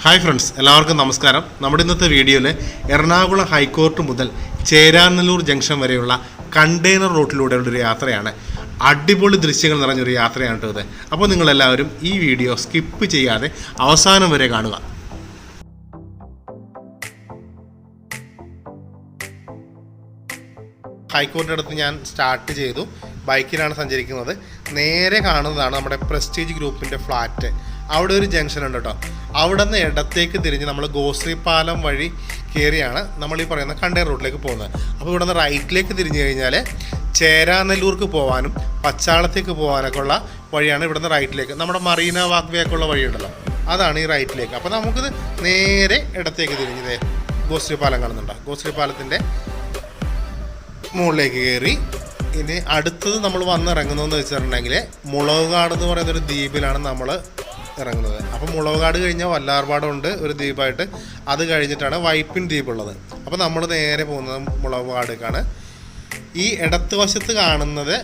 Hi friends, എല്ലാവർക്കും നമസ്കാരം. നമ്മുടെ ഇന്നത്തെ വീഡിയോയിൽ എറണാകുളം ഹൈക്കോർട്ട് മുതൽ ചേരാനല്ലൂർ ജംഗ്ഷൻ വരെയുള്ള കണ്ടെയ്നർ റൂട്ടിലൂടെയുള്ള ഒരു യാത്രയാണ്. അടിപൊളി ദൃശ്യങ്ങൾ നിറഞ്ഞൊരു യാത്രയാണ് കേട്ടോ ഇത്. അപ്പോൾ നിങ്ങളെല്ലാവരും ഈ വീഡിയോ സ്കിപ്പ് ചെയ്യാതെ അവസാനം വരെ കാണുക. ഹൈക്കോർട്ടിൻ്റെ അടുത്ത് ഞാൻ സ്റ്റാർട്ട് ചെയ്തു. ബൈക്കിലാണ് സഞ്ചരിക്കുന്നത്. നേരെ കാണുന്നതാണ് നമ്മുടെ പ്രസ്റ്റീജ് ഗ്രൂപ്പിൻ്റെ ഫ്ലാറ്റ്. അവിടെ ഒരു ജംഗ്ഷൻ ഉണ്ട് കേട്ടോ. അവിടെ നിന്ന് ഇടത്തേക്ക് തിരിഞ്ഞ് നമ്മൾ ഗോശ്രീ പാലം വഴി കയറിയാണ് നമ്മൾ ഈ പറയുന്ന കണ്ടെയ്നർ റൂട്ടിലേക്ക് പോകുന്നത്. അപ്പോൾ ഇവിടെ നിന്ന് റൈറ്റിലേക്ക് തിരിഞ്ഞു കഴിഞ്ഞാൽ ചേരാനല്ലൂർക്ക് പോകാനും പച്ചാളത്തേക്ക് പോകാനൊക്കെ ഉള്ള വഴിയാണ്. ഇവിടെ നിന്ന് റൈറ്റിലേക്ക് നമ്മുടെ മറീന വാക്വേയൊക്കെ ഉള്ള വഴിയുണ്ടല്ലോ, അതാണ് ഈ റൈറ്റിലേക്ക്. അപ്പോൾ നമുക്കിത് നേരെ ഇടത്തേക്ക് തിരിഞ്ഞത് ഗോശ്രീ പാലം കാണുന്നുണ്ടോ. ഗോശ്രീ പാലത്തിൻ്റെ മുകളിലേക്ക് കയറി ഇനി അടുത്തത് നമ്മൾ വന്നിറങ്ങുന്നതെന്ന് വെച്ചിട്ടുണ്ടെങ്കിൽ മുളവുകാട് എന്ന് പറയുന്നൊരു ദ്വീപിലാണ് നമ്മൾ ഇറങ്ങുന്നത്. അപ്പോൾ മുളവുകാട് കഴിഞ്ഞാൽ വല്ലാർപാടുണ്ട് ഒരു ദ്വീപായിട്ട്. അത് കഴിഞ്ഞിട്ടാണ് വൈപ്പിൻ ദ്വീപുള്ളത്. അപ്പോൾ നമ്മൾ നേരെ പോകുന്നത് മുളവുകാടേക്കാണ്. ഈ ഇടത്ത് വശത്ത് കാണുന്നത്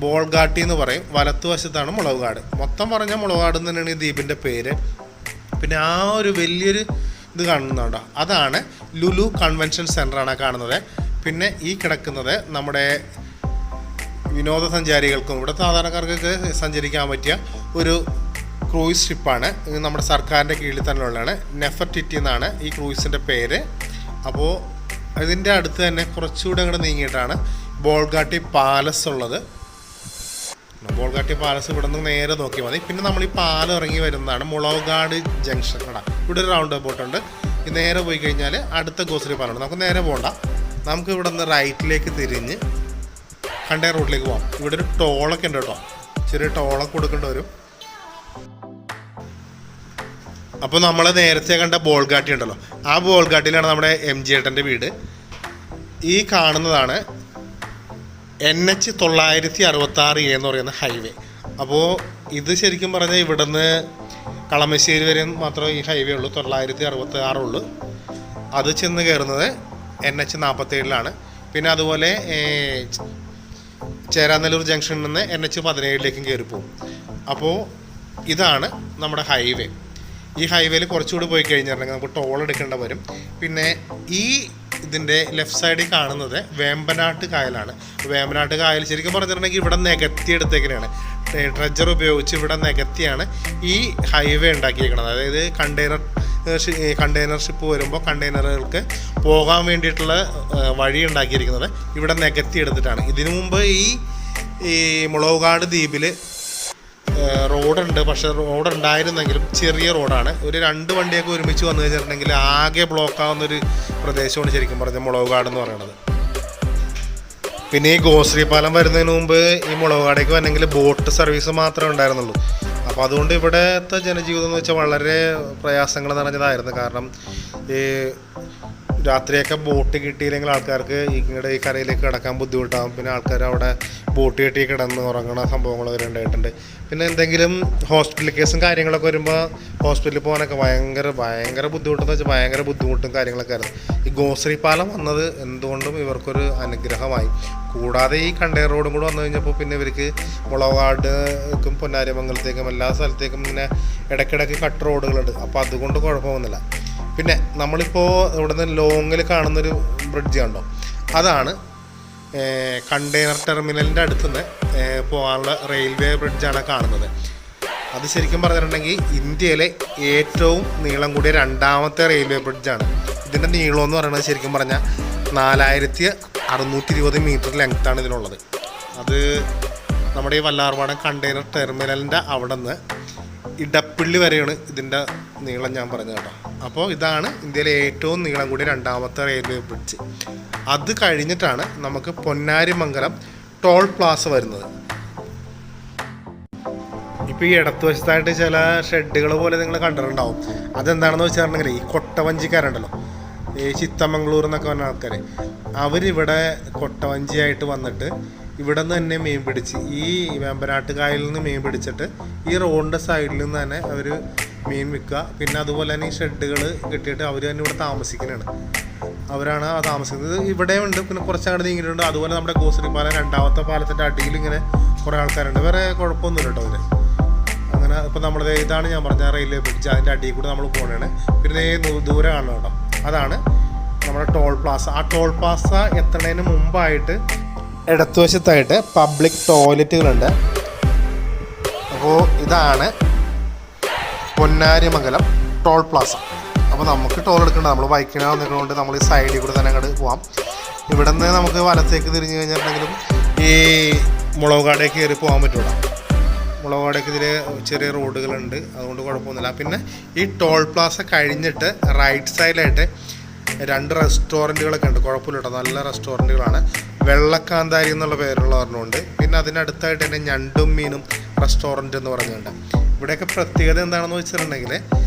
ബോൾഗാട്ടി എന്ന് പറയും, വലത്ത് വശത്താണ് മുളവുകാട്. മൊത്തം പറഞ്ഞാൽ മുളവുകാട് തന്നെയാണ് ഈ ദ്വീപിൻ്റെ പേര്. പിന്നെ ആ ഒരു വലിയൊരു ഇത് കാണുന്നുണ്ടോ, അതാണ് ലുലു കൺവെൻഷൻ സെൻ്ററാണ് കാണുന്നത്. പിന്നെ ഈ കിടക്കുന്നത് നമ്മുടെ വിനോദസഞ്ചാരികൾക്കും ഇവിടെ സാധാരണക്കാർക്കൊക്കെ സഞ്ചരിക്കാൻ പറ്റിയ ഒരു ക്രൂയിസ് ഷിപ്പാണ്. ഇത് നമ്മുടെ സർക്കാരിൻ്റെ കീഴിൽ തന്നെ ഉള്ളതാണ്. നെഫർടിറ്റി എന്നാണ് ഈ ക്രൂയിസിൻ്റെ പേര്. അപ്പോൾ ഇതിൻ്റെ അടുത്ത് തന്നെ കുറച്ചുകൂടെ അങ്ങോട്ട് നീങ്ങിയിട്ടാണ് ബോൾഗാട്ടി പാലസ് ഉള്ളത്. ബോൾഗാട്ടി പാലസ് ഇവിടെ നിന്ന് നേരെ നോക്കിയാൽ മതി. പിന്നെ നമ്മൾ ഈ പാലം ഇറങ്ങി വരുന്നതാണ് മുളവുകാട് ജംഗ്ഷൻ. ഇവിടെ ഒരു റൗണ്ട് അബൌട്ട് ഉണ്ട്. ഈ നേരെ പോയി കഴിഞ്ഞാൽ അടുത്ത ഗോശ്രീ പാലമുണ്ട്. നമുക്ക് നേരെ പോകണ്ട, നമുക്ക് ഇവിടെ നിന്ന് റൈറ്റിലേക്ക് തിരിഞ്ഞ് കണ്ടെയ്നർ റൂട്ടിലേക്ക് പോകാം. ഇവിടെ ഒരു ടോളൊക്കെ ഉണ്ട് കേട്ടോ, ചെറിയ ടോളൊക്കെ കൊടുക്കേണ്ടി വരും. അപ്പോൾ നമ്മൾ നേരത്തെ കണ്ട ബോൾഗാട്ടി ഉണ്ടല്ലോ, ആ ബോൾഗാട്ടിയിലാണ് നമ്മുടെ MG ഏട്ടൻ്റെ വീട്. ഈ കാണുന്നതാണ് NH 966 എന്ന് പറയുന്ന ഹൈവേ. അപ്പോൾ ഇത് ശരിക്കും പറഞ്ഞാൽ ഇവിടുന്ന് കളമശ്ശേരി വരെ മാത്രമേ ഈ ഹൈവേ ഉള്ളൂ, 966 ഉള്ളൂ. അത് ചെന്ന് കയറുന്നത് NH 47 പിന്നെ അതുപോലെ ചേരാനല്ലൂർ ജംഗ്ഷനിൽ നിന്ന് NH 17 കയറിപ്പോവും. അപ്പോൾ ഇതാണ് നമ്മുടെ ഹൈവേ. ഈ ഹൈവേയിൽ കുറച്ചുകൂടി പോയി കഴിഞ്ഞിട്ടുണ്ടെങ്കിൽ നമുക്ക് ടോൾ എടുക്കേണ്ട വരും. പിന്നെ ഈ ഇതിൻ്റെ ലെഫ്റ്റ് സൈഡിൽ കാണുന്നത് വേമ്പനാട്ട് കായലാണ്. വേമ്പനാട്ട് കായൽ ശരിക്കും പറഞ്ഞിട്ടുണ്ടെങ്കിൽ ഇവിടെ നികത്തിയെടുത്തേക്കാണ്. ട്രെജർ ഉപയോഗിച്ച് ഇവിടെ നികത്തിയാണ് ഈ ഹൈവേ ഉണ്ടാക്കിയിരിക്കുന്നത്. അതായത് കണ്ടെയ്നർ ഷിപ്പ് വരുമ്പോൾ കണ്ടെയ്നറുകൾക്ക് പോകാൻ വേണ്ടിയിട്ടുള്ള വഴി ഉണ്ടാക്കിയിരിക്കുന്നത് ഇവിടെ നികത്തിയെടുത്തിട്ടാണ്. ഇതിനു മുമ്പ് ഈ മുളവുകാട് ദ്വീപിൽ റോഡുണ്ട്, പക്ഷേ റോഡ് ഉണ്ടായിരുന്നെങ്കിലും ചെറിയ റോഡാണ്. ഒരു 2 വണ്ടിയൊക്കെ ഒരുമിച്ച് വന്നു കഴിഞ്ഞിട്ടുണ്ടെങ്കിൽ ആകെ ബ്ലോക്കാവുന്നൊരു പ്രദേശമാണ് ശരിക്കും പറഞ്ഞാൽ മുളവുകാട് എന്ന് പറയുന്നത്. പിന്നെ ഈ ഗോശ്രീ പാലം വരുന്നതിന് മുമ്പ് ഈ മുളവുകാടേക്ക് വരണമെങ്കിൽ ബോട്ട് സർവീസ് മാത്രമേ ഉണ്ടായിരുന്നുള്ളൂ. അപ്പോൾ അതുകൊണ്ട് ഇവിടുത്തെ ജനജീവിതം എന്ന് വെച്ചാൽ വളരെ പ്രയാസങ്ങൾ നിറഞ്ഞതായിരുന്നു. കാരണം ഈ രാത്രിയൊക്കെ ബോട്ട് കിട്ടിയില്ലെങ്കിൽ ആൾക്കാർക്ക് ഇങ്ങോട്ട് ഈ കരയിലേക്ക് കിടക്കാൻ ബുദ്ധിമുട്ടാകും. പിന്നെ ആൾക്കാർ അവിടെ ബോട്ട് കെട്ടി കിടന്ന് ഉറങ്ങണ സംഭവങ്ങൾ വരെ ഉണ്ടായിട്ടുണ്ട്. പിന്നെ എന്തെങ്കിലും ഹോസ്പിറ്റൽ കേസും കാര്യങ്ങളൊക്കെ വരുമ്പോൾ ഹോസ്പിറ്റലിൽ പോകാനൊക്കെ ഭയങ്കര ബുദ്ധിമുട്ടെന്ന് വെച്ചാൽ ഭയങ്കര ബുദ്ധിമുട്ടും കാര്യങ്ങളൊക്കെ ആയിരുന്നു. ഈ ഗോശ്രീ പാലം വന്നത് എന്തുകൊണ്ടും ഇവർക്കൊരു അനുഗ്രഹമായി. കൂടാതെ ഈ കണ്ടെയ്നർ റോഡും കൂടെ വന്നു കഴിഞ്ഞപ്പോൾ പിന്നെ ഇവർക്ക് മുളവാടുക്കും പൊന്നാരിമംഗലത്തേക്കും എല്ലാ സ്ഥലത്തേക്കും പിന്നെ ഇടയ്ക്കിടയ്ക്ക് കട്ട് റോഡുകളുണ്ട്. അപ്പോൾ അതുകൊണ്ട് കുഴപ്പമൊന്നുമില്ല. പിന്നെ നമ്മളിപ്പോൾ ഇവിടെ നിന്ന് ലോങ്ങിൽ കാണുന്നൊരു ബ്രിഡ്ജ് കണ്ടോ, അതാണ് കണ്ടെയ്നർ ടെർമിനലിൻ്റെ അടുത്തുനിന്ന് പോകാനുള്ള റെയിൽവേ ബ്രിഡ്ജാണ് കാണുന്നത്. അത് ശരിക്കും പറഞ്ഞിട്ടുണ്ടെങ്കിൽ ഇന്ത്യയിലെ ഏറ്റവും നീളം കൂടിയ 2ാമത്തെ റെയിൽവേ ബ്രിഡ്ജാണ്. ഇതിൻ്റെ നീളം എന്ന് പറയുന്നത് ശരിക്കും പറഞ്ഞാൽ 4620 മീറ്റർ ലെങ്ത്താണ് ഇതിനുള്ളത്. അത് നമ്മുടെ ഈ വല്ലാർപാടം കണ്ടെയ്നർ ടെർമിനലിൻ്റെ അവിടെ നിന്ന് ഇടപ്പള്ളി വരെയാണ് ഇതിൻ്റെ നീളം ഞാൻ പറഞ്ഞത് കേട്ടോ. അപ്പോൾ ഇതാണ് ഇന്ത്യയിലെ ഏറ്റവും നീളം കൂടിയ 2ാമത്തെ റെയിൽവേ ബ്രിഡ്ജ്. അത് കഴിഞ്ഞിട്ടാണ് നമുക്ക് പൊന്നാരിമംഗലം ടോൾ പ്ലാസ വരുന്നത്. ഇപ്പോൾ ഈ ഇടത്ത് വശത്തായിട്ട് ചില ഷെഡുകൾ പോലെ നിങ്ങൾ കണ്ടിട്ടുണ്ടാവും. അതെന്താണെന്ന് വെച്ചിട്ടുണ്ടെങ്കിൽ ഈ കൊട്ടവഞ്ചിക്കാരുണ്ടല്ലോ, ഈ ചിത്തമംഗളൂർ എന്നൊക്കെ പറഞ്ഞ ആൾക്കാർ, അവരിവിടെ കൊട്ടവഞ്ചിയായിട്ട് വന്നിട്ട് ഇവിടെ നിന്ന് തന്നെ മീൻ പിടിച്ച് ഈ വേമ്പനാട്ട് കായലിൽ നിന്ന് മീൻ പിടിച്ചിട്ട് ഈ റോഡിൻ്റെ സൈഡിൽ നിന്ന് തന്നെ അവർ മീൻ വിൽക്കുക. പിന്നെ അതുപോലെ തന്നെ ഈ ഷെഡുകൾ കിട്ടിയിട്ട് അവർ തന്നെ ഇവിടെ താമസിക്കുന്നതാണ്. അവരാണ് ആ താമസിക്കുന്നത്. ഇവിടെ ഉണ്ട്, പിന്നെ കുറച്ചങ്ങോട്ട് നീങ്ങിയിട്ടുണ്ട്. അതുപോലെ നമ്മുടെ ഗോശ്രീ പാലം 2ാമത്തെ പാലത്തിൻ്റെ അടിയിൽ ഇങ്ങനെ കുറേ ആൾക്കാരുണ്ട്. വേറെ കുഴപ്പമൊന്നുമില്ല കേട്ടോ. അതിന് അങ്ങനെ ഇപ്പോൾ നമ്മൾ ഇതാണ് ഞാൻ പറഞ്ഞ റെയിൽവേ ബ്രിഡ്ജ്, അതിൻ്റെ അടിയിൽ കൂടെ നമ്മൾ പോകണതാണ്. പിന്നെ ദൂരെ കാണണം കേട്ടോ, അതാണ് നമ്മുടെ ടോൾ പ്ലാസ. ആ ടോൾ പ്ലാസ എത്തുന്നതിന് മുമ്പായിട്ട് ഇടത്തുവശത്തായിട്ട് പബ്ലിക് ടോയ്ലറ്റുകളുണ്ട്. അപ്പോൾ ഇതാണ് പൊന്നാരിമംഗലം ടോൾ പ്ലാസ. അപ്പോൾ നമുക്ക് ടോൾ എടുക്കേണ്ട, നമ്മൾ ബൈക്കിന് വന്നിട്ടുകൊണ്ട് നമ്മൾ ഈ സൈഡിൽ കൂടെ തന്നെ അങ്ങോട്ട് പോവാം. ഇവിടെ നിന്ന് നമുക്ക് വലത്തേക്ക് തിരിഞ്ഞു കഴിഞ്ഞിട്ടുണ്ടെങ്കിലും ഈ മുളകാടേക്ക് കയറി പോകാൻ പറ്റുള്ളൂ. മുളകാടേക്ക് ഇതിൽ ചെറിയ റോഡുകളുണ്ട്, അതുകൊണ്ട് കുഴപ്പമൊന്നുമില്ല. പിന്നെ ഈ ടോൾ പ്ലാസ കഴിഞ്ഞിട്ട് റൈറ്റ് സൈഡിലായിട്ട് 2 റെസ്റ്റോറൻറ്റുകളൊക്കെ ഉണ്ട്, കുഴപ്പമില്ല കേട്ടോ, നല്ല റെസ്റ്റോറൻറ്റുകളാണ്. വെള്ളക്കാന്താരി എന്നുള്ള പേരുള്ള ഒരെണ്ണമുണ്ട്. പിന്നെ അതിനടുത്തായിട്ട് തന്നെ ഞണ്ടും മീനും റെസ്റ്റോറൻറ്റ് എന്ന് പറഞ്ഞുകൊണ്ട്. ഇവിടെയൊക്കെ പ്രത്യേകത എന്താണെന്ന് വെച്ചിട്ടുണ്ടെങ്കിൽ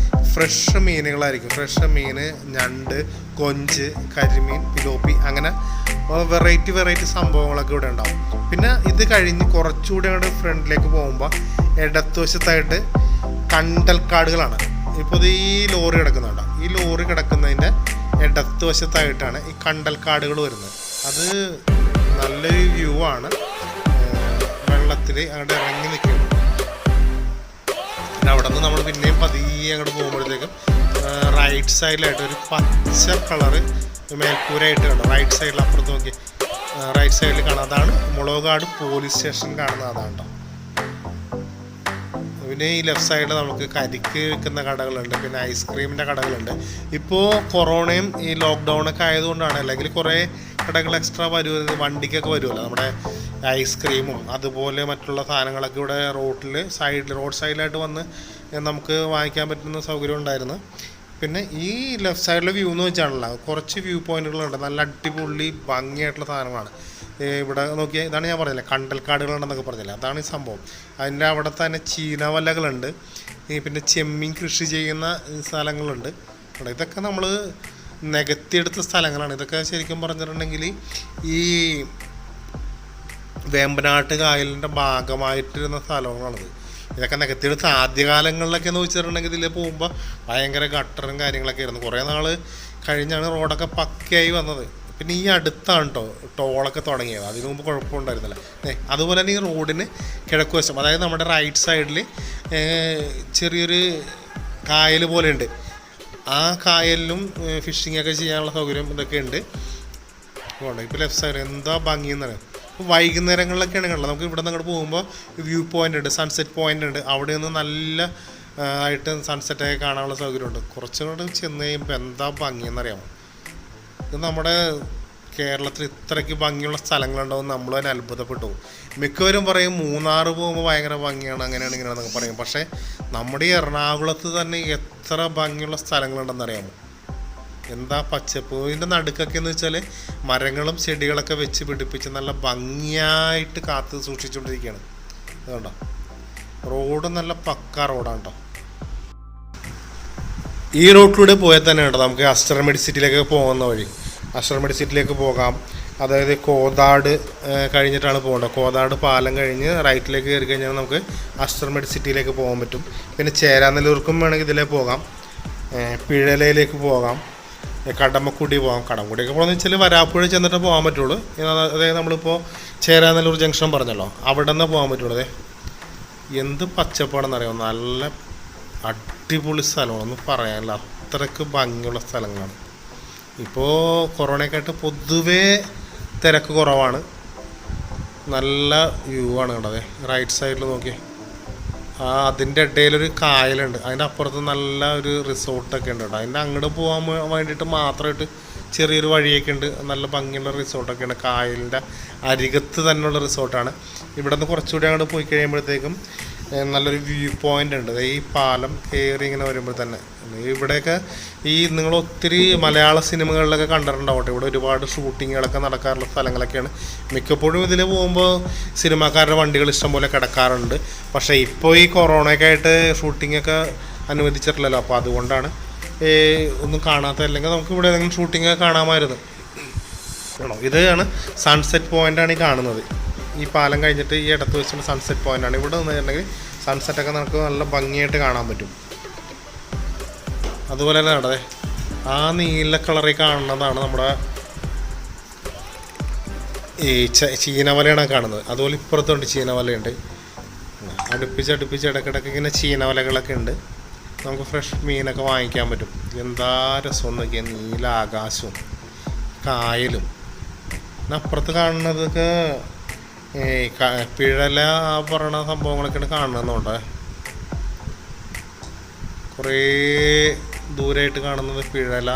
ഫ്രഷ് മീനുകളായിരിക്കും. ഫ്രഷ് മീൻ, ഞണ്ട്, കൊഞ്ച്, കരിമീൻ, പിലോപ്പി, അങ്ങനെ വെറൈറ്റി സംഭവങ്ങളൊക്കെ ഇവിടെ ഉണ്ടാവും. പിന്നെ ഇത് കഴിഞ്ഞ് കുറച്ചുകൂടി അങ്ങോട്ട് ഫ്രണ്ടിലേക്ക് പോകുമ്പോൾ ഇടത്തുവശത്തായിട്ട് കണ്ടൽക്കാടുകളാണ്. ഇപ്പോൾ ഇത് ഈ ലോറി കിടക്കുന്നുണ്ടോ, ഈ ലോറി കിടക്കുന്നതിൻ്റെ ഇടത്തുവശത്തായിട്ടാണ് ഈ കണ്ടൽക്കാടുകൾ വരുന്നത്. അത് നല്ലൊരു വ്യൂ ആണ്, വെള്ളത്തിൽ അങ്ങോട്ട് ഇറങ്ങി നിൽക്കുന്നത്. പിന്നെ അവിടെ നിന്ന് നമ്മൾ പിന്നെയും പതിയെ അങ്ങോട്ട് പോകുമ്പോഴത്തേക്കും റൈറ്റ് സൈഡിലായിട്ട് ഒരു പച്ച കളറ് മേൽക്കൂരായിട്ട് കാണും. റൈറ്റ് സൈഡിൽ അപ്പുറത്ത് നോക്കി റൈറ്റ് സൈഡിൽ കാണാം, അതാണ് മുളകാട് പോലീസ് സ്റ്റേഷൻ കാണുന്നത്, അതാണ് കേട്ടോ. പിന്നെ ഈ ലെഫ്റ്റ് സൈഡിൽ നമുക്ക് കരിക്ക് വിൽക്കുന്ന കടകളുണ്ട്, പിന്നെ ഐസ്ക്രീമിൻ്റെ കടകളുണ്ട്. ഇപ്പോൾ കൊറോണയും ഈ ലോക്ക്ഡൗണൊക്കെ ആയതുകൊണ്ടാണ്, അല്ലെങ്കിൽ കുറേ കടകൾ എക്സ്ട്രാ വരുന്നത് വണ്ടിക്കൊക്കെ വരുമല്ലോ, നമ്മുടെ ഐസ്ക്രീമും അതുപോലെ മറ്റുള്ള സാധനങ്ങളൊക്കെ ഇവിടെ റോഡ് സൈഡിലായിട്ട് വന്ന് നമുക്ക് വാങ്ങിക്കാൻ പറ്റുന്ന സൗകര്യം ഉണ്ടായിരുന്നു. പിന്നെ ഈ ലെഫ്റ്റ് സൈഡിലെ വ്യൂ എന്ന് വെച്ചാണല്ലോ, കുറച്ച് വ്യൂ പോയിന്റുകളുണ്ട്, നല്ല അടിപൊളി ഭംഗിയായിട്ടുള്ള സാധനമാണ്. ഇവിടെ നോക്കിയാൽ ഇതാണ് ഞാൻ പറഞ്ഞില്ലേ കണ്ടൽക്കാടുകളുണ്ടെന്നൊക്കെ പറഞ്ഞില്ലേ, അതാണ് ഈ സംഭവം. അതിൻ്റെ അവിടെ തന്നെ ചീനവല്ലകളുണ്ട്, പിന്നെ ചെമ്മീൻ കൃഷി ചെയ്യുന്ന സ്ഥലങ്ങളുണ്ട്. ഇതൊക്കെ നമ്മൾ നികത്തിയെടുത്ത സ്ഥലങ്ങളാണ്. ഇതൊക്കെ ശരിക്കും പറഞ്ഞിട്ടുണ്ടെങ്കിൽ ഈ വേമ്പനാട്ട് കായലിൻ്റെ ഭാഗമായിട്ടിരുന്ന സ്ഥലങ്ങളാണിത്. ഇതൊക്കെ നികത്തിയെടുത്ത് ആദ്യകാലങ്ങളിലൊക്കെ എന്ന് വെച്ചിട്ടുണ്ടെങ്കിൽ ഇതിൽ പോകുമ്പോൾ ഭയങ്കര ഗട്ടറും കാര്യങ്ങളൊക്കെ ആയിരുന്നു. കുറേ നാൾ കഴിഞ്ഞാണ് റോഡൊക്കെ പക്കയായി വന്നത്. പിന്നെ ഈ അടുത്താണ് കേട്ടോ ടോളൊക്കെ തുടങ്ങിയത്, അതിനു മുമ്പ് കുഴപ്പമുണ്ടായിരുന്നില്ല. അതുപോലെ തന്നെ ഈ റോഡിന് കിഴക്കുവശം, അതായത് നമ്മുടെ റൈറ്റ് സൈഡിൽ ചെറിയൊരു കായൽ പോലെയുണ്ട്. ആ കായലിലും ഫിഷിംഗ് ഒക്കെ ചെയ്യാനുള്ള സൗകര്യം ഇതൊക്കെ ഉണ്ട്. ഇപ്പോൾ ലെഫ്റ്റ് സൈഡ് എന്താ ഭംഗിയെന്നാണ്. ഇപ്പോൾ വൈകുന്നേരങ്ങളിലൊക്കെയാണ് കണ്ടത്. നമുക്ക് ഇവിടെ നിന്ന് അങ്ങോട്ട് പോകുമ്പോൾ വ്യൂ പോയിൻ്റ് ഉണ്ട്, സൺസെറ്റ് പോയിൻ്റ് ഉണ്ട്. അവിടെ നിന്ന് നല്ല ആയിട്ട് സൺസെറ്റൊക്കെ കാണാനുള്ള സൗകര്യമുണ്ട്. കുറച്ചുകൂടെ ചെന്ന് കഴിയുമ്പോൾ എന്താ ഭംഗിയെന്നറിയാമോ. ഇത് നമ്മുടെ കേരളത്തിൽ ഇത്രയ്ക്ക് ഭംഗിയുള്ള സ്ഥലങ്ങളുണ്ടാവും നമ്മൾ തന്നെ അത്ഭുതപ്പെട്ടു. മിക്കവരും പറയും മൂന്നാർ പോകുമ്പോൾ ഭയങ്കര ഭംഗിയാണ്, അങ്ങനെയാണ് ഇങ്ങനെയാണെന്നൊക്കെ പറയും. പക്ഷേ നമ്മുടെ ഈ എറണാകുളത്ത് തന്നെ എത്ര ഭംഗിയുള്ള സ്ഥലങ്ങളുണ്ടെന്നറിയാമോ. എന്താ പച്ചപ്പ്, ഇതിൻ്റെ നടുക്കൊക്കെ എന്ന് വെച്ചാൽ മരങ്ങളും ചെടികളൊക്കെ വെച്ച് പിടിപ്പിച്ച് നല്ല ഭംഗിയായിട്ട് കാത്ത് സൂക്ഷിച്ചുകൊണ്ടിരിക്കുകയാണ്. അതുകൊണ്ടോ റോഡ് നല്ല പക്ക റോഡാണ് കേട്ടോ. ഈ റോഡിലൂടെ പോയാൽ തന്നെ കേട്ടോ നമുക്ക് അസ്റ്റർ മെഡിസിറ്റിയിലേക്ക് പോകുന്ന വഴി. അസ്റ്റർ മെഡിസിറ്റിയിലേക്ക് പോകാം, അതായത് കോതാട് കഴിഞ്ഞിട്ടാണ് പോകേണ്ടത്. കോതാട് പാലം കഴിഞ്ഞ് റൈറ്റിലേക്ക് കയറി കഴിഞ്ഞാൽ നമുക്ക് അസ്റ്റർ മെഡിസിറ്റിയിലേക്ക് പോകാൻ പറ്റും. പിന്നെ ചേരാനെല്ലൂർക്കും വേണമെങ്കിൽ ഇതിലേ പോകാം, പിഴലയിലേക്ക് പോകാം, കടമക്കുടി പോകാം. കടമക്കുടിയൊക്കെ പോകുന്നത് വെച്ചാൽ വരാപ്പുഴ ചെന്നിട്ട് പോകാൻ പറ്റുള്ളൂ. അതായത് നമ്മളിപ്പോൾ ചേരാനെല്ലൂർ ജംഗ്ഷൻ പറഞ്ഞല്ലോ, അവിടെ നിന്ന് പോകാൻ പറ്റുള്ളൂ. അതെ എന്ത് പച്ചപ്പാണെന്നറിയാമോ, നല്ല അടിപൊളി സ്ഥലമാണ്, ഒന്നും പറയാനില്ല, അത്രയ്ക്ക് ഭംഗിയുള്ള സ്ഥലങ്ങളാണ്. ഇപ്പോൾ കൊറോണയൊക്കെ ആയിട്ട് പൊതുവേ തിരക്ക് കുറവാണ്, നല്ല വ്യൂ ആണ് കണ്ടത്. റൈറ്റ് സൈഡിൽ നോക്കി അതിൻ്റെ ഇടയിലൊരു കായലുണ്ട്, അതിൻ്റെ അപ്പുറത്ത് നല്ല ഒരു റിസോർട്ടൊക്കെ ഉണ്ട് കേട്ടോ. അതിൻ്റെ അങ്ങോട്ട് പോകാൻ വേണ്ടിയിട്ട് മാത്രമായിട്ട് ചെറിയൊരു വഴിയൊക്കെ ഉണ്ട്, നല്ല ഭംഗിയുള്ള റിസോർട്ടൊക്കെയാണ്. കായലിൻ്റെ അരികത്ത് തന്നെയുള്ള റിസോർട്ടാണ്. ഇവിടെ നിന്ന് കുറച്ചുകൂടി അങ്ങോട്ട് പോയി കഴിയുമ്പോഴത്തേക്കും നല്ലൊരു വ്യൂ പോയിൻ്റ് ഉണ്ട്. ഈ പാലം കയറി ഇങ്ങനെ വരുമ്പോൾ തന്നെ ഇവിടെയൊക്കെ നിങ്ങൾ ഒത്തിരി മലയാള സിനിമകളിലൊക്കെ കണ്ടിട്ടുണ്ടാവട്ടെ, ഇവിടെ ഒരുപാട് ഷൂട്ടിങ്ങുകളൊക്കെ നടക്കാറുള്ള സ്ഥലങ്ങളൊക്കെയാണ്. മിക്കപ്പോഴും ഇതിൽ പോകുമ്പോൾ സിനിമാക്കാരുടെ വണ്ടികൾ ഇഷ്ടംപോലെ കിടക്കാറുണ്ട്. പക്ഷേ ഇപ്പോൾ ഈ കൊറോണയൊക്കെ ആയിട്ട് ഷൂട്ടിങ്ങൊക്കെ അനുവദിച്ചിട്ടില്ലല്ലോ, അപ്പോൾ അതുകൊണ്ടാണ് ഒന്നും കാണാത്ത. അല്ലെങ്കിൽ നമുക്ക് ഇവിടെ ഏതെങ്കിലും ഷൂട്ടിങ്ങൊക്കെ കാണാമായിരുന്നു. ആണോ, ഇതാണ് സൺസെറ്റ് പോയിൻ്റാണ് ഈ കാണുന്നത്. ഈ പാലം കഴിഞ്ഞിട്ട് ഈ ഇടത്ത് വെച്ചിട്ട് സൺസെറ്റ് പോയിൻ്റാണ്. ഇവിടെ നിന്നിട്ടുണ്ടെങ്കിൽ സൺസെറ്റൊക്കെ നമുക്ക് നല്ല ഭംഗിയായിട്ട് കാണാൻ പറ്റും. അതുപോലെ തന്നെ നടേ ആ നീല കളറിൽ കാണുന്നതാണ് നമ്മുടെ ഈ ചീനവലയാണ് കാണുന്നത്. അതുപോലെ ഇപ്പുറത്തുണ്ട് ചീനവലയുണ്ട്. അടുപ്പിച്ച് ഇടയ്ക്കിടയ്ക്ക് ഇങ്ങനെ ചീന വലകളൊക്കെ ഉണ്ട്. നമുക്ക് ഫ്രഷ് മീനൊക്കെ വാങ്ങിക്കാൻ പറ്റും. എന്താ രസം നോക്കിയാൽ, നീല ആകാശവും കായലും. അപ്പുറത്ത് കാണുന്നതൊക്കെ പിഴല പറയണ സംഭവങ്ങളൊക്കെയാണ് കാണുന്നതുകൊണ്ട് കുറേ ദൂരമായിട്ട് കാണുന്നത് പിഴല,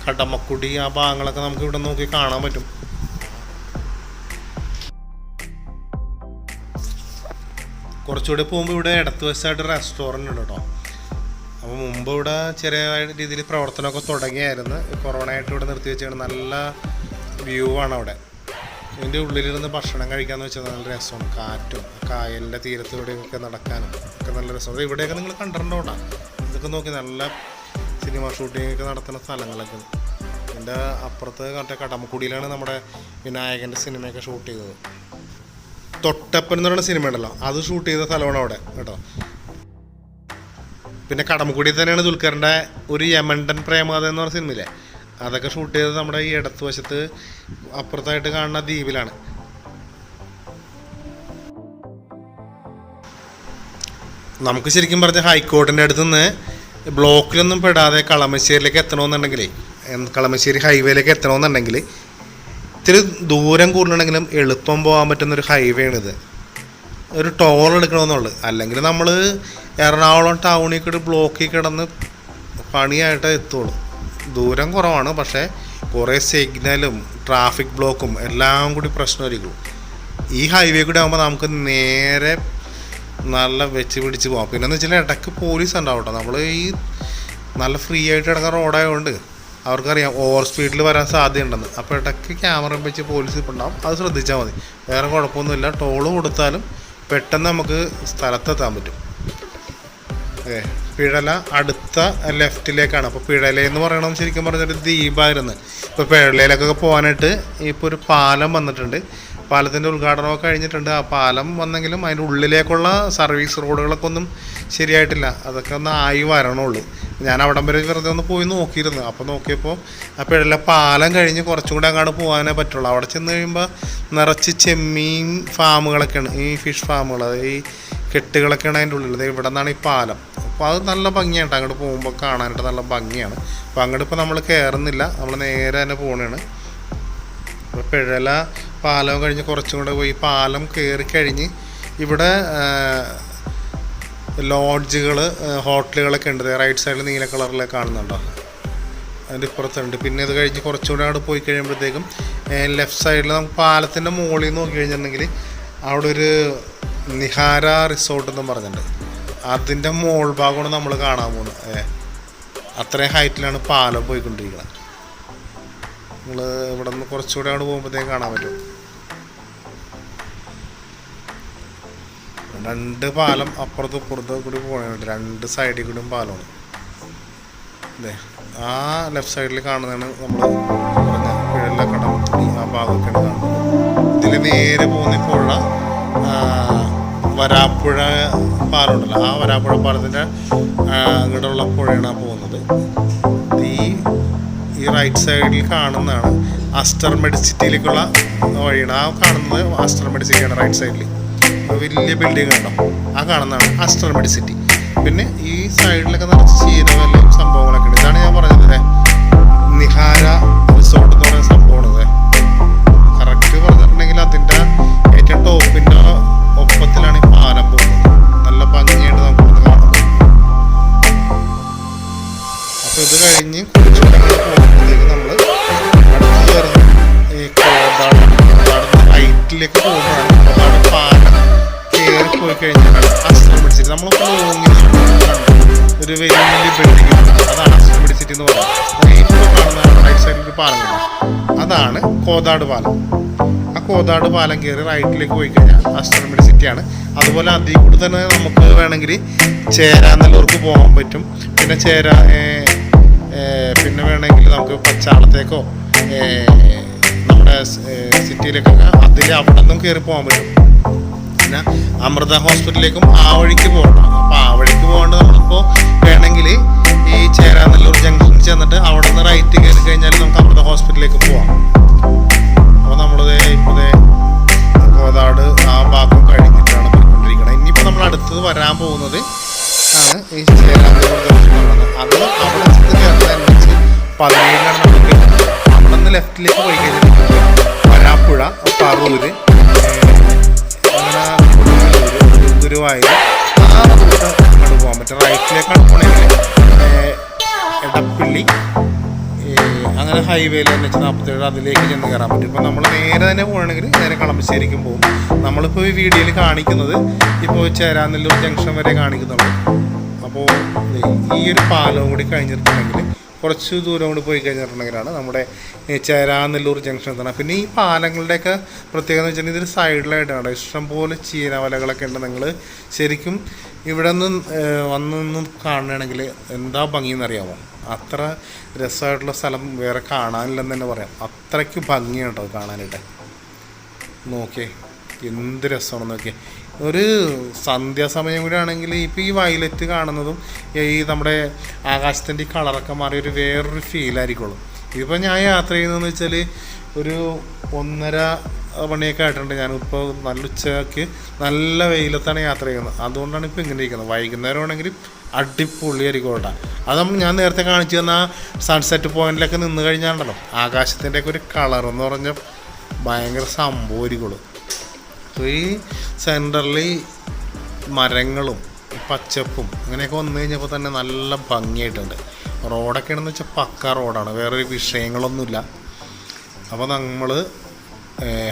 കടമക്കുടി, ആ ഭാഗങ്ങളൊക്കെ നമുക്ക് ഇവിടെ നോക്കി കാണാൻ പറ്റും. കുറച്ചുകൂടി പോകുമ്പോൾ ഇവിടെ ഇടത്ത് വശമായിട്ട് റെസ്റ്റോറൻറ്റ് ഉണ്ട് കേട്ടോ. അപ്പോൾ മുമ്പ് ഇവിടെ ചെറിയ രീതിയിൽ പ്രവർത്തനമൊക്കെ തുടങ്ങിയായിരുന്നു. കൊറോണ ആയിട്ട് ഇവിടെ നിർത്തി വെച്ചാണ്. നല്ല വ്യൂ ആണ് അവിടെ. ഇതിൻ്റെ ഉള്ളിലിരുന്ന് ഭക്ഷണം കഴിക്കാമെന്ന് വെച്ചാൽ നല്ല രസമാണ്. കാറ്റും കായലിൻ്റെ തീരത്തൂടെയൊക്കെ നടക്കാനും ഒക്കെ നല്ല രസമാണ്. ഇവിടെയൊക്കെ നിങ്ങൾ കണ്ടിട്ടുണ്ടോ? ഇതൊക്കെ നോക്കി നല്ല സിനിമ ഷൂട്ടിംഗ് ഒക്കെ നടത്തുന്ന സ്ഥലങ്ങളൊക്കെ. ഇതിൻ്റെ അപ്പുറത്ത് മറ്റേ കടമക്കുടിയിലാണ് നമ്മുടെ വിനായകൻ്റെ സിനിമയൊക്കെ ഷൂട്ട് ചെയ്തത്. തൊട്ടപ്പൻ എന്ന് പറയുന്ന സിനിമ ഉണ്ടല്ലോ, അത് ഷൂട്ട് ചെയ്ത സ്ഥലമാണ് അവിടെ കേട്ടോ. പിന്നെ കടമക്കുടി തന്നെയാണ് ദുൽഖറിൻ്റെ ഒരു യമണ്ടൻ പ്രേമകഥ എന്ന് പറഞ്ഞ സിനിമയില്ലേ, അതൊക്കെ ഷൂട്ട് ചെയ്തത് നമ്മുടെ ഈ ഇടത്ത് വശത്ത് അപ്പുറത്തായിട്ട് കാണുന്ന ദ്വീപിലാണ്. നമുക്ക് ശരിക്കും പറഞ്ഞ ഹൈക്കോർട്ടിൻ്റെ അടുത്ത് നിന്ന് ബ്ലോക്കിലൊന്നും പെടാതെ കളമശ്ശേരിയിലേക്ക് എത്തണമെന്നുണ്ടെങ്കിലേ, കളമശ്ശേരി ഹൈവേയിലേക്ക് എത്തണമെന്നുണ്ടെങ്കിൽ ഇത്തിരി ദൂരം കൂടുതലുണ്ടെങ്കിലും എളുപ്പം പോകാൻ പറ്റുന്നൊരു ഹൈവേ ആണിത്. ഒരു ടോൾ എടുക്കണമെന്നുള്ളത്. അല്ലെങ്കിൽ നമ്മൾ എറണാകുളം ടൗണിൽ കൂടി ബ്ലോക്കിൽ കിടന്ന് പണിയായിട്ട് എത്തുള്ളൂ. ദൂരം കുറവാണ്, പക്ഷേ കുറേ സിഗ്നലും ട്രാഫിക് ബ്ലോക്കും എല്ലാം കൂടി പ്രശ്നമായിരിക്കും. ഈ ഹൈവേ കൂടി ആകുമ്പോൾ നമുക്ക് നേരെ നല്ല വെച്ച് പിടിച്ച് പോകാം. പിന്നെന്ന് വെച്ചാൽ ഇടയ്ക്ക് പോലീസ് ഉണ്ടാവും കേട്ടോ. നമ്മൾ ഈ നല്ല ഫ്രീ ആയിട്ട് കിടക്കുന്ന റോഡായതുകൊണ്ട് അവർക്കറിയാം ഓവർ സ്പീഡിൽ വരാൻ സാധ്യതയുണ്ടെന്ന്. അപ്പോൾ ഇടയ്ക്ക് ക്യാമറ വെച്ച് പോലീസ് ഇപ്പോൾ ഉണ്ടാവും. അത് ശ്രദ്ധിച്ചാൽ മതി. വേറെ കുഴപ്പമൊന്നുമില്ല. ടോള് കൊടുത്താലും പെട്ടെന്ന് നമുക്ക് സ്ഥലത്തെത്താൻ പറ്റും. പിഴല അടുത്ത ലെഫ്റ്റിലേക്കാണ്. അപ്പോൾ പിഴലയെന്ന് പറയണം ശരിക്കും പറഞ്ഞൊരു ദ്വീപായിരുന്നു. ഇപ്പോൾ പിഴലയിലേക്കൊക്കെ പോകാനായിട്ട് ഇപ്പോൾ ഒരു പാലം വന്നിട്ടുണ്ട്. പാലത്തിൻ്റെ ഉദ്ഘാടനമൊക്കെ കഴിഞ്ഞിട്ടുണ്ട്. ആ പാലം വന്നെങ്കിലും അതിൻ്റെ ഉള്ളിലേക്കുള്ള സർവീസ് റോഡുകളൊക്കെ ഒന്നും ശരിയായിട്ടില്ല. അതൊക്കെ ഒന്ന് ആയി വരണുള്ളൂ. ഞാൻ അവിടം വരെ വെറുതെ ഒന്ന് പോയി നോക്കിയിരുന്നു. അപ്പോൾ നോക്കിയപ്പോൾ ആ പിഴല പാലം കഴിഞ്ഞ് കുറച്ചും കൂടെ അങ്ങോട്ട് പോകാനേ പറ്റുള്ളൂ. അവിടെ ചെന്ന് കഴിയുമ്പോൾ നിറച്ച് ചെമ്മീൻ ഫാമുകളൊക്കെയാണ്, ഈ ഫിഷ് ഫാമുകൾ, ഈ കെട്ടുകളൊക്കെയാണ് അതിൻ്റെ ഉള്ളിൽ. ഇവിടെ നിന്നാണ് ഈ പാലം. അപ്പോൾ അത് നല്ല ഭംഗിയാണ് അങ്ങോട്ട് പോകുമ്പോൾ കാണാനായിട്ട് നല്ല ഭംഗിയാണ്. അപ്പോൾ അങ്ങോട്ട് ഇപ്പോൾ നമ്മൾ കയറുന്നില്ല, നമ്മൾ നേരെ തന്നെ പോകണതാണ്. അപ്പോൾ പിഴല പാലം കഴിഞ്ഞ് കുറച്ചും കൂടെ പോയി പാലം കയറി കഴിഞ്ഞ് ഇവിടെ ലോഡ്ജുകൾ, ഹോട്ടലുകളൊക്കെ ഉണ്ട്. റൈറ്റ് സൈഡിൽ നീല കളറിലൊക്കെ കാണുന്നുണ്ടോ, അതിൻ്റെ ഇപ്പുറത്തുണ്ട്. പിന്നെ ഇത് കഴിഞ്ഞ് കുറച്ചുകൂടെ അവിടെ പോയി കഴിയുമ്പോഴത്തേക്കും ലെഫ്റ്റ് സൈഡിൽ നമുക്ക് പാലത്തിൻ്റെ മുകളിൽ നോക്കി കഴിഞ്ഞിട്ടുണ്ടെങ്കിൽ അവിടെ ഒരു നിഹാര റിസോർട്ട് എന്നും പറഞ്ഞിട്ടുണ്ട്. അതിൻ്റെ മോൾ ഭാഗമാണ് നമ്മൾ കാണാൻ പോകുന്നത്. അത്രയും ഹൈറ്റിലാണ് പാലം പോയിക്കൊണ്ടിരിക്കുന്നത്. നമ്മൾ ഇവിടെ നിന്ന് കുറച്ചുകൂടെ അവിടെ പോകുമ്പോഴത്തേക്കും കാണാൻ പറ്റും. രണ്ട് പാലം അപ്പുറത്തും ഇപ്പുറത്തും കൂടി പോകണുണ്ട്. രണ്ട് സൈഡിൽ കൂടിയും പാലമാണ്. അതെ, ആ ലെഫ്റ്റ് സൈഡിൽ കാണുന്നതാണ് നമ്മൾ പറഞ്ഞ പിഴല കടമക്കുടി, ആ ഭാഗമൊക്കെയാണ് കാണുന്നത്. ഇതിൽ നേരെ പോകുന്ന പുഴ വരാപ്പുഴ പാലമുണ്ടല്ലോ, ആ വരാപ്പുഴ പാലത്തിൻ്റെ അങ്ങോട്ടുള്ള പുഴയാണ് പോകുന്നത്. ഈ റൈറ്റ് സൈഡിൽ കാണുന്നതാണ് അസ്റ്റർ മെഡിസിറ്റിയിലേക്കുള്ള വഴിയാണ്. ആ കാണുന്നത് അസ്റ്റർ മെഡിസിറ്റിയാണ്. റൈറ്റ് സൈഡിൽ വലിയ ബിൽഡിംഗ് ഉണ്ടോ, ആ കാണുന്നതാണ് അസ്റ്റർ മെഡിസിറ്റി. പിന്നെ ഈ സൈഡിലൊക്കെ നിറച്ച് ചീരവെല്ലാം സംഭവങ്ങളൊക്കെ ഉണ്ട്. ഇതാണ് ഞാൻ പറഞ്ഞത് നിഹാര റിസോർട്ട് എന്ന് പറയുന്ന സംഭവമാണ്. കറക്റ്റ് പറഞ്ഞിട്ടുണ്ടെങ്കിൽ അതിൻ്റെ ഏറ്റവും ടോപ്പിൻ്റെ ഒപ്പത്തിലാണ് ഈ പാലം പോകുന്നത്. നല്ല ഭംഗിയായിട്ട് നമുക്ക് കാണുന്നത്. അപ്പോൾ ഇത് കഴിഞ്ഞ് കുറച്ചുകൂടെ പോകുമ്പോഴത്തേക്ക് നമ്മൾ അടുത്ത് കയറുന്ന ഈ റൈറ്റിലേക്ക് പോകുമ്പോഴാണ് പാലം കയറി പോയി കഴിഞ്ഞാൽ അസ്റ്റർ മെഡിസിറ്റി. നമ്മളിപ്പോൾ ഒരു വലിയ ബിൽഡിംഗ് ഉണ്ട്, അതാണ് അസ്റ്റർ മെഡിസിറ്റി എന്ന് പറയുന്നത്. ഇപ്പോൾ കാണുന്ന റൈറ്റ് സൈഡിൽ പാലം കിട്ടും, അതാണ് കോതാട് പാലം. ആ കോതാട് പാലം കയറി റൈറ്റിലേക്ക് പോയി കഴിഞ്ഞാൽ അസ്റ്റർ മെഡിസിറ്റിയാണ്. അതുപോലെ അതിൽ കൂടി തന്നെ നമുക്ക് വേണമെങ്കിൽ ചേരാനല്ലൂർക്ക് പോകാൻ പറ്റും. പിന്നെ പിന്നെ വേണമെങ്കിൽ നമുക്ക് പച്ചാളത്തേക്കോ നമ്മുടെ സിറ്റിയിലേക്കൊക്കെ അവിടെ നിന്നും കയറി പോകാൻ പറ്റും. പിന്നെ അമൃത ഹോസ്പിറ്റലിലേക്കും ആ വഴിക്ക് പോകണം. അപ്പോൾ ആ വഴിക്ക് പോകാണ്ട് നമ്മളിപ്പോൾ വേണമെങ്കിൽ ഈ ചേരാനല്ലൂർ ജംഗ്ഷനിൽ ചെന്നിട്ട് അവിടെ നിന്ന് റൈറ്റ് കയറി കഴിഞ്ഞാൽ നമുക്ക് അമൃത ഹോസ്പിറ്റലിലേക്ക് പോവാം. അപ്പോൾ നമ്മളിത് ഇപ്പോൾ കോതാട് ആ ഭാഗം കഴിഞ്ഞിട്ടാണ് പോയിക്കൊണ്ടിരിക്കുന്നത്. ഇനിയിപ്പോൾ നമ്മൾ അടുത്ത് 17-ലാണ് നമുക്ക് അവിടെ നിന്ന് ലെഫ്റ്റിലേക്ക് പോയി കഴിഞ്ഞിട്ടുണ്ടെങ്കിൽ വരാപ്പുഴ, പറൂര്, അങ്ങനെ ഗുരുവായൂർ ആ റൂട്ട് അങ്ങോട്ട് പോകാൻ പറ്റും. റൈറ്റിലേക്കാണ് പോകണമെങ്കിൽ എടപ്പള്ളി അങ്ങനെ ഹൈവേയിൽ NH-47 അതിലേക്ക് ചെന്ന് കയറാൻ പറ്റും. ഇപ്പോൾ നമ്മൾ നേരെ തന്നെ പോകണമെങ്കിൽ നേരെ കളമശ്ശേരിക്കും പോകും. നമ്മളിപ്പോൾ ഈ വീഡിയോയിൽ കാണിക്കുന്നത് ഇപ്പോൾ ചേരാനെല്ലൂർ ജംഗ്ഷൻ വരെ കാണിക്കുന്നുള്ളൂ. അപ്പോൾ ഈ ഒരു പാലവും കൂടി കഴിഞ്ഞിട്ടുണ്ടെങ്കിൽ കുറച്ച് ദൂരം കൂടി പോയി കഴിഞ്ഞിട്ടുണ്ടെങ്കിലാണ് നമ്മുടെ ചേരാനെല്ലൂർ ജംഗ്ഷൻ എത്തണം. പിന്നെ ഈ പാലങ്ങളുടെയൊക്കെ പ്രത്യേകത എന്ന് വെച്ചിട്ടുണ്ടെങ്കിൽ ഇതിൽ സൈഡിലായിട്ടാണ് ഇഷ്ടംപോലെ ചീനവലകളൊക്കെ ഉണ്ട്. നിങ്ങൾ ശരിക്കും ഇവിടെ നിന്ന് വന്നൊന്നും കാണണമെങ്കിൽ എന്താ ഭംഗിയെന്നറിയാമോ? അത്ര രസമായിട്ടുള്ള സ്ഥലം വേറെ കാണാനില്ലെന്ന് തന്നെ പറയാം. അത്രയ്ക്ക് ഭംഗിയാണ് കേട്ടോ കാണാനായിട്ട്. നോക്കിയേ എന്ത് രസമാണെന്ന് നോക്കിയേ. ഒരു സന്ധ്യാസമയം കൂടി ആണെങ്കിൽ ഇപ്പോൾ ഈ വയലറ്റ് കാണുന്നതും ഈ നമ്മുടെ ആകാശത്തിൻ്റെ ഈ കളറൊക്കെ മാറി ഒരു വേറൊരു ഫീലായിരിക്കുള്ളൂ. ഇതിപ്പോൾ ഞാൻ യാത്ര ചെയ്യുന്നതെന്ന് വെച്ചാൽ ഒരു 1:30 മണിയൊക്കെ ആയിട്ടുണ്ട്. ഞാനിപ്പോൾ നല്ല ഉച്ചയ്ക്ക് നല്ല വെയിലത്താണ് യാത്ര ചെയ്യുന്നത്. അതുകൊണ്ടാണ് ഇപ്പോൾ ഇങ്ങനെ ഇരിക്കുന്നത്. വൈകുന്നേരം ആണെങ്കിൽ അടിപൊളിയായിരിക്കും കേട്ടോ. അത് ഞാൻ നേരത്തെ കാണിച്ചു തന്ന സൺസെറ്റ് പോയിന്റിലൊക്കെ നിന്ന് കഴിഞ്ഞാണ്ടല്ലോ ആകാശത്തിൻ്റെയൊക്കെ ഒരു കളറെന്ന് പറഞ്ഞാൽ ഭയങ്കര സംഭവമായിരിക്കുള്ളൂ. അപ്പോൾ ഈ സെൻറ്ററിൽ മരങ്ങളും പച്ചപ്പും അങ്ങനെയൊക്കെ വന്നു കഴിഞ്ഞപ്പോൾ തന്നെ നല്ല ഭംഗിയായിട്ടുണ്ട്. റോഡൊക്കെ ആണെന്ന് വെച്ചാൽ പക്ക റോഡാണ്, വേറൊരു വിഷയങ്ങളൊന്നുമില്ല. അപ്പോൾ നമ്മൾ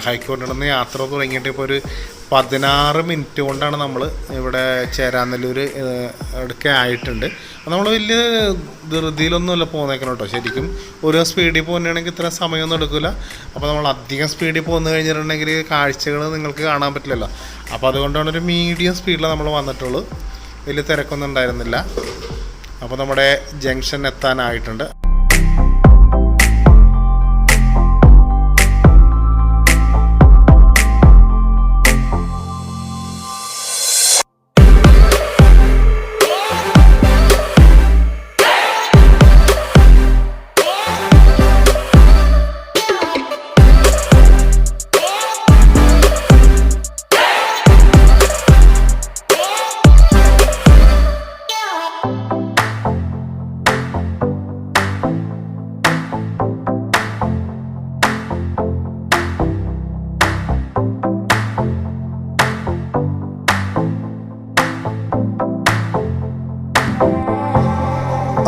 ഹൈക്കോടതിയിൽ നിന്ന് യാത്ര തുടങ്ങിയിട്ട് ഇപ്പോൾ ഒരു 16 മിനിറ്റ് കൊണ്ടാണ് നമ്മൾ ഇവിടെ ചേരാനെല്ലൂർ അടുക്കെ ആയിട്ടുണ്ട്. നമ്മൾ വലിയ ധൃതിയിലൊന്നുമല്ല പോകുന്നേക്കണം കേട്ടോ. ശരിക്കും ഒരു സ്പീഡിൽ പോകുകയാണെങ്കിൽ ഇത്ര സമയമൊന്നും എടുക്കില്ല. അപ്പോൾ നമ്മൾ അധികം സ്പീഡിൽ പോന്നു കഴിഞ്ഞിട്ടുണ്ടെങ്കിൽ കാഴ്ചകൾ നിങ്ങൾക്ക് കാണാൻ പറ്റില്ലല്ലോ. അപ്പോൾ അതുകൊണ്ടാണ് ഒരു മീഡിയം സ്പീഡിൽ നമ്മൾ വന്നിട്ടുള്ളൂ. വലിയ തിരക്കൊന്നും ഉണ്ടായിരുന്നില്ല. അപ്പോൾ നമ്മുടെ ജംഗ്ഷൻ എത്താനായിട്ടുണ്ട്.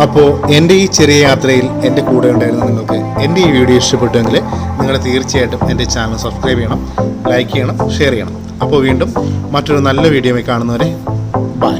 അപ്പോൾ എൻ്റെ ഈ ചെറിയ യാത്രയിൽ എൻ്റെ കൂടെ ഉണ്ടായിരുന്ന നിങ്ങൾക്ക് എൻ്റെ ഈ വീഡിയോ ഇഷ്ടപ്പെട്ടുവെങ്കിൽ നിങ്ങൾ തീർച്ചയായിട്ടും എൻ്റെ ചാനൽ സബ്സ്ക്രൈബ് ചെയ്യണം, ലൈക്ക് ചെയ്യണം, ഷെയർ ചെയ്യണം. അപ്പോൾ വീണ്ടും മറ്റൊരു നല്ല വീഡിയോയിൽ കാണുന്നവരെ ബൈ.